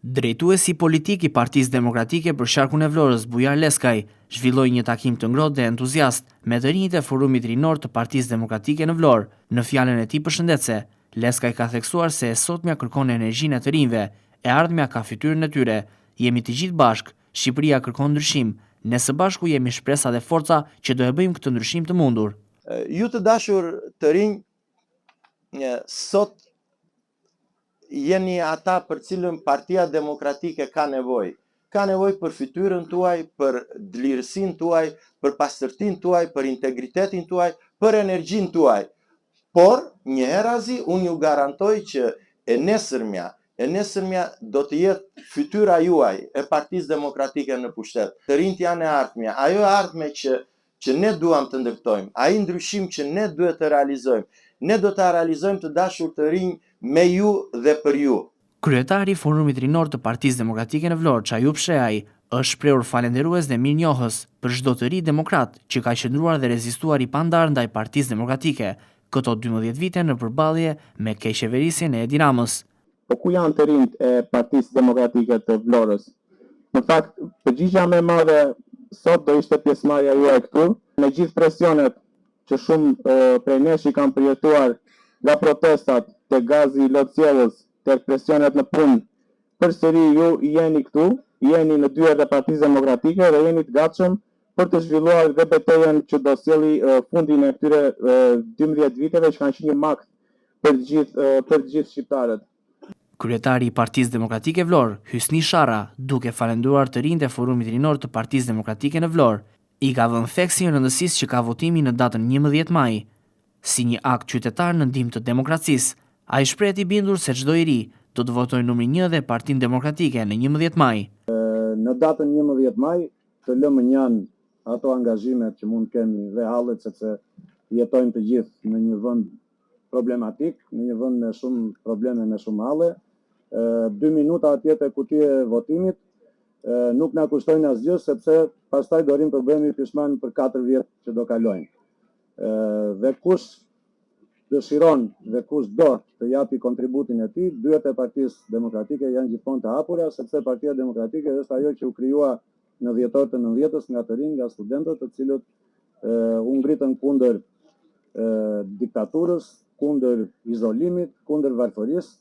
Drejtuesi politik i Partisë Demokratike për Sharkun e Vlorës, Bujar Leskaj, zhvilloi një takim të ngrohtë dhe entuziast me të rinjtë e Forumit Rinor të Partisë Demokratike në Vlorë. Në fjalën e tij përshëndetëse, Leskaj ka theksuar se e sotmja kërkon energjinë e të rinjve, e ardhmja ka fytyrën e tyre. Jemi të gjithë bashkë, Shqipëria kërkon ndryshim, ne së bashku jemi shpresa dhe forca që do e bëjmë këtë ndryshim të mundur. Ju të dashur të rinj, sot jeni ata për cilën Partia Demokratike ka nevojë. Ka nevojë për fytyrën tuaj, për lirësinë tuaj, për pastërtinë tuaj, për integritetin tuaj, për energjinë tuaj. Por, njëherëzi, unë ju garantoj që e nesërmja do të jetë fytyra juaj e Partisë Demokratike në pushtet. Të rinjt janë e ardhmja. Ajo e ardhme që ne duam të ndërtojmë, ai ndryshim që ne duhet të realizojmë. Ne do të realizojmë, të dashur të rinj, me ju dhe për ju. Kryetari i Forumit Rinor të Partisë Demokratike në Vlorë, Çayub Sheaj, është shprehur falendërues dhe mirënjohës për çdo të ri demokrat që ka qëndruar dhe rezistuar i pandar ndaj Partisë Demokratike, këto 12 vite në përballje me keqeverisjen e Edi Ramës. Po ku janë të rinjt e Partisë Demokratike të Vlorës? Në fakt, përgjigjja më e madhe sot do ishte pjesëmarrja juaj këtu, me gjithë presionet që shumë prej nesh i kanë përjetuar nga protestat të gazi i lotësjellës, të presionet në punë. Përsëri ju jeni këtu, jeni në dyert e Partisë Demokratike dhe jeni të gatshëm për të zhvilluar dhe betejën që do sjelli fundin e këtyre 12 viteve që kanë qenë një makt për të gjithë shqiptarët. Kryetari i Partisë Demokratike Vlorë, Hysni Sharra, duke falendëruar të rinjtë e Forumit Rinor të Partisë Demokratike në Vlorë, i ka vënë theksin rëndësisë që ka votimi në datën 11 maj. Si një akt qytetar në ndihmë të demokracisë, ai shpreh i bindur se çdo i ri do të votojë numrin 1 dhe Partinë Demokratike në 11 maj. Në datën 11 maj të lëmë njanë ato angazhimet që mund kemi dhe hallet, sepse jetojmë të gjithë në një vend problematik, në një vend me shumë probleme, me shumë halle. 2 minuta atje te kutia e votimit nuk na kushtojnë asgjë, sepse pastaj do rrim të bëhemi pishman për 4 vjet që do kalojnë. Dhe kush dëshiron dhe kush do të japi kontributin e tij, dyert e Partisë Demokratike janë gjithmonë të hapura, sepse Partia Demokratike është ajo që u krijua në dhjetor të 90-s nga të rinj, nga studentët, të cilët u ngritën kundër diktaturës, kundër izolimit, kundër varfërisë.